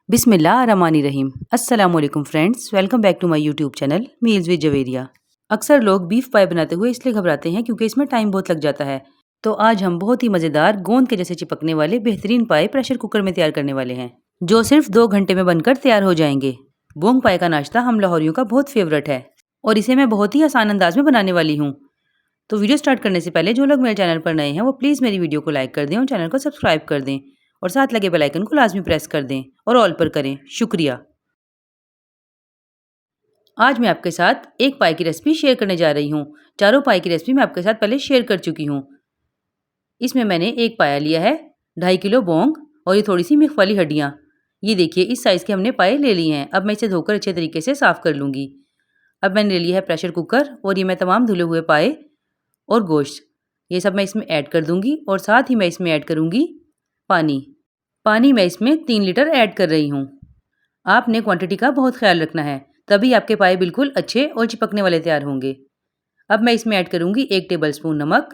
बिस्मिल्लाहिर्रहमानिर्रहीम। अस्सलामुअलैकुम friends, welcome back to my YouTube channel meals with Javeria. अक्सर लोग बीफ पाई बनाते हुए इसलिए घबराते हैं क्योंकि इसमें टाइम बहुत लग जाता है। तो आज हम बहुत ही मज़ेदार गोंद के जैसे चिपकने वाले बेहतरीन पाई प्रेशर कुकर में तैयार करने वाले हैं, जो सिर्फ 2 घंटे में बनकर तैयार हो जाएंगे। बोंग पाई का नाश्ता हम लाहौरियों का बहुत फेवरेट है और इसे मैं बहुत ही आसान अंदाज में बनाने वाली हूँ। तो वीडियो स्टार्ट करने से पहले जो लोग मेरे चैनल पर नए हैं वो प्लीज़ मेरी वीडियो को लाइक कर दें और चैनल को सब्सक्राइब कर दें और साथ लगे बेल आइकन को लाजमी प्रेस कर दें और ऑल पर करें। शुक्रिया। आज मैं आपके साथ एक पाई की रेसिपी शेयर करने जा रही हूँ। चारों पाई की रेसिपी मैं आपके साथ पहले शेयर कर चुकी हूँ। इसमें मैंने एक पाया लिया है, 2.5 किलो बोंग और ये थोड़ी सी मिक्स वाली हड्डियाँ। ये देखिए इस साइज़ के हमने पाए ले लिए हैं। अब मैं इसे धोकर अच्छे तरीके से साफ़ कर लूँगी। अब मैंने ले लिया है प्रेशर कुकर और ये मैं तमाम धुले हुए पाए और गोश्त ये सब मैं इसमें ऐड कर दूँगी और साथ ही मैं इसमें ऐड करूँगी पानी मैं इसमें 3 लीटर ऐड कर रही हूँ। आपने क्वांटिटी का बहुत ख्याल रखना है, तभी आपके पाए बिल्कुल अच्छे और चिपकने वाले तैयार होंगे। अब मैं इसमें ऐड करूँगी 1 टेबलस्पून नमक,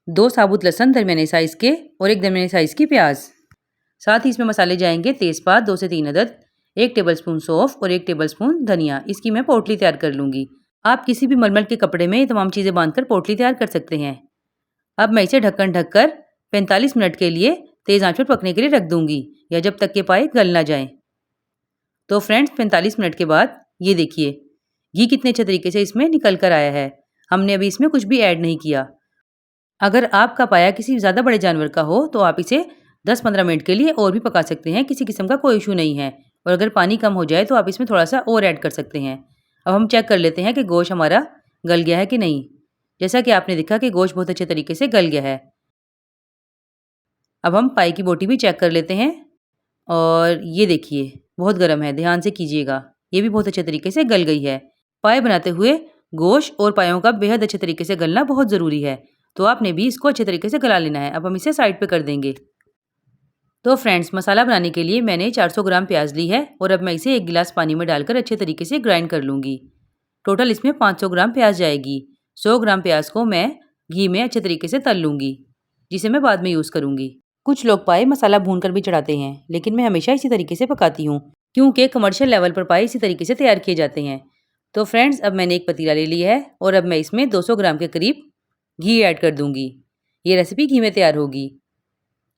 2 साबुत लहसुन दरमियाने साइज़ के और 1 दरमियाने साइज़ की प्याज। साथ ही इसमें मसाले जाएंगे तेज़पात 2 से 3 अदद, 1 टेबलस्पून सौंफ और 1 टेबलस्पून धनिया। इसकी मैं पोटली तैयार कर लूँगी। आप किसी भी मलमल के कपड़े में ये तमाम चीज़ें बांधकर पोटली तैयार कर सकते हैं। अब मैं इसे ढककर 45 मिनट के लिए तेज़ आंच पर पकने के लिए रख दूँगी या जब तक के पाए गल ना जाएं। तो फ्रेंड्स 45 मिनट के बाद ये देखिए घी कितने अच्छे तरीके से इसमें निकल कर आया है। हमने अभी इसमें कुछ भी ऐड नहीं किया। अगर आपका पाया किसी ज़्यादा बड़े जानवर का हो तो आप इसे 10-15 मिनट के लिए और भी पका सकते हैं, किसी किस्म का कोई इशू नहीं है। और अगर पानी कम हो जाए तो आप इसमें थोड़ा सा और ऐड कर सकते हैं। अब हम चेक कर लेते हैं कि गोश्त हमारा गल गया है कि नहीं। जैसा कि आपने देखा कि गोश्त बहुत अच्छे तरीके से गल गया है। अब हम पाई की बोटी भी चेक कर लेते हैं और ये देखिए बहुत गर्म है, ध्यान से कीजिएगा। ये भी बहुत अच्छे तरीके से गल गई है। पाए बनाते हुए गोश्त और पायों का बेहद अच्छे तरीके से गलना बहुत ज़रूरी है, तो आपने भी इसको अच्छे तरीके से गला लेना है। अब हम इसे साइड पे कर देंगे। तो फ्रेंड्स मसाला बनाने के लिए मैंने 400 ग्राम प्याज ली है और अब मैं इसे 1 गिलास पानी में डालकर अच्छे तरीके से ग्राइंड कर लूँगी। टोटल इसमें 500 ग्राम प्याज जाएगी। 100 ग्राम प्याज को मैं घी में अच्छे तरीके से तल लूँगी, जिसे मैं बाद में यूज़ करूँगी। कुछ लोग पाए मसाला भूनकर भी चढ़ाते हैं, लेकिन मैं हमेशा इसी तरीके से पकाती हूँ क्योंकि कमर्शियल लेवल पर पाए इसी तरीके से तैयार किए जाते हैं। तो फ्रेंड्स अब मैंने एक पतीला ले लिया है और अब मैं इसमें 200 ग्राम के करीब घी ऐड कर दूँगी। ये रेसिपी घी में तैयार होगी।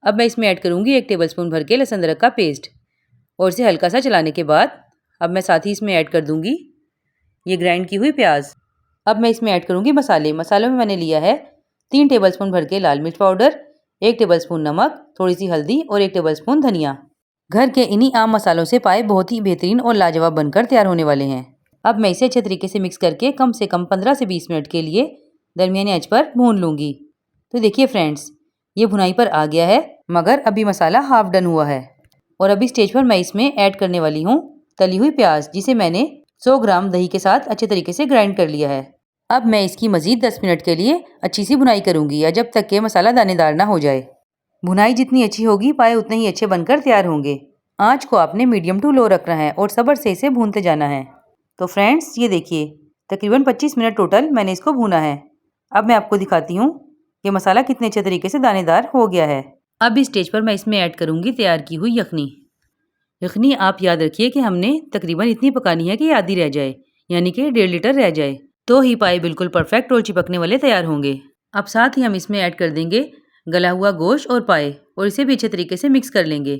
अब मैं इसमें ऐड करूँगी 1 टेबलस्पून भर के लहसुन अदरक का पेस्ट और इसे हल्का सा चलाने के बाद अब मैं साथ ही इसमें ऐड कर दूँगी ये ग्राइंड की हुई प्याज। अब मैं इसमें ऐड करूँगी मसालों में मैंने लिया है 3 टेबलस्पून भर के लाल मिर्च पाउडर, 1 टेबलस्पून नमक, थोड़ी सी हल्दी और 1 टेबलस्पून धनिया। घर के इन्हीं आम मसालों से पाए बहुत ही बेहतरीन और लाजवाब बनकर तैयार होने वाले हैं। अब मैं इसे अच्छे तरीके से मिक्स करके कम से कम 15 से 20 मिनट के लिए दरमियानी आंच पर भून लूँगी। तो देखिए फ्रेंड्स ये भुनाई पर आ गया है, मगर अभी मसाला हाफ डन हुआ है। और अभी स्टेज पर मैं इसमें ऐड करने वाली हूँ तली हुई प्याज, जिसे मैंने 100 ग्राम दही के साथ अच्छे तरीके से ग्राइंड कर लिया है। अब मैं इसकी मज़ीद 10 मिनट के लिए अच्छी सी भुनाई करूँगी या जब तक के मसाला दानेदार ना हो जाए। भुनाई जितनी अच्छी होगी पाए उतने ही अच्छे बनकर तैयार होंगे। आँच को आपने मीडियम टू लो रखना है और सब्र से इसे भूनते जाना है। तो फ्रेंड्स ये देखिए तकरीबन 25 मिनट टोटल मैंने इसको भूना है। अब मैं आपको दिखाती हूँ कि मसाला कितने अच्छे तरीके से दानेदार हो गया है। अब इस स्टेज पर मैं इसमें ऐड करूँगी तैयार की हुई यखनी। यखनी आप याद रखिए कि हमने तकरीबन इतनी पकानी है कि आधी रह जाए, यानी कि 1.5 लीटर रह जाए, तो ही पाए बिल्कुल परफेक्ट और चिपकने वाले तैयार होंगे। अब साथ ही हम इसमें ऐड कर देंगे गला हुआ गोश्त और पाए और इसे भी अच्छे तरीके से मिक्स कर लेंगे।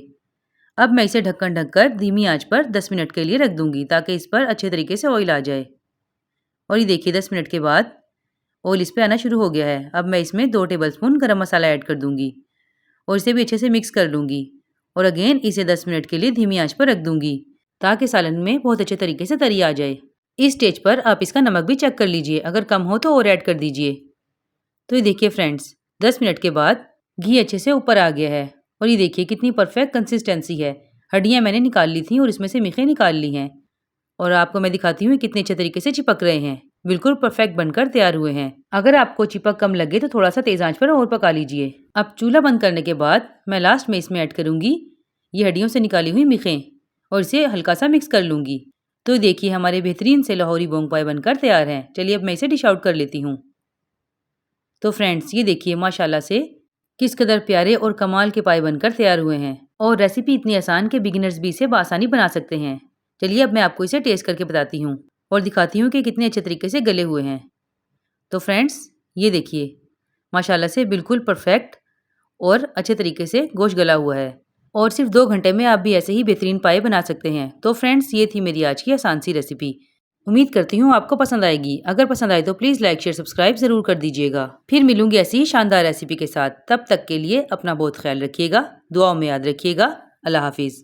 अब मैं इसे ढककर धीमी आंच पर 10 मिनट के लिए रख दूंगी ताकि इस पर अच्छे तरीके से ऑयल आ जाए। और ये देखिए 10 मिनट के बाद ऑयल इस पर आना शुरू हो गया है। अब मैं इसमें 2 टेबलस्पून गरम मसाला ऐड कर दूंगी और इसे भी अच्छे से मिक्स कर लूँगी और अगेन इसे 10 मिनट के लिए धीमी आंच पर रख दूंगी ताकि सालन में बहुत अच्छे तरीके से तरी आ जाए। इस स्टेज पर आप इसका नमक भी चेक कर लीजिए, अगर कम हो तो और ऐड कर दीजिए। तो ये देखिए फ्रेंड्स 10 मिनट के बाद घी अच्छे से ऊपर आ गया है और ये देखिए कितनी परफेक्ट कंसिस्टेंसी है। हड्डियाँ मैंने निकाल ली थी और इसमें से मिखें निकाल ली हैं और आपको मैं दिखाती हूँ कितने अच्छे तरीके से चिपक रहे हैं, बिल्कुल परफेक्ट बनकर तैयार हुए हैं। अगर आपको चिपक कम लगे तो थोड़ा सा तेज़ आंच पर और पका लीजिए। अब चूल्हा बंद करने के बाद मैं लास्ट में इसमें ऐड करूँगी ये हड्डियों से निकाली हुई मिखें और इसे हल्का सा मिक्स कर लूँगी। तो देखिए हमारे बेहतरीन से लाहौरी बोंग पाए बनकर तैयार हैं। चलिए अब मैं इसे डिश आउट कर लेती हूँ। तो फ्रेंड्स ये देखिए माशाल्लाह से किस कदर प्यारे और कमाल के पाए बनकर तैयार हुए हैं और रेसिपी इतनी आसान कि बिगिनर्स भी इसे बआसानी बना सकते हैं। चलिए अब मैं आपको इसे टेस्ट करके बताती हूँ और दिखाती हूँ कि कितने अच्छे तरीके से गले हुए हैं। तो फ्रेंड्स ये देखिए, माशाल्लाह से बिल्कुल परफेक्ट और अच्छे तरीके से गोश्त गला हुआ है और सिर्फ 2 घंटे में आप भी ऐसे ही बेहतरीन पाए बना सकते हैं। तो फ्रेंड्स ये थी मेरी आज की आसान सी रेसिपी। उम्मीद करती हूँ आपको पसंद आएगी। अगर पसंद आए तो प्लीज़ लाइक शेयर सब्सक्राइब ज़रूर कर दीजिएगा। फिर मिलूंगी ऐसी ही शानदार रेसिपी के साथ। तब तक के लिए अपना बहुत ख्याल रखिएगा, दुआओं में याद रखिएगा। अल्लाह हाफिज़।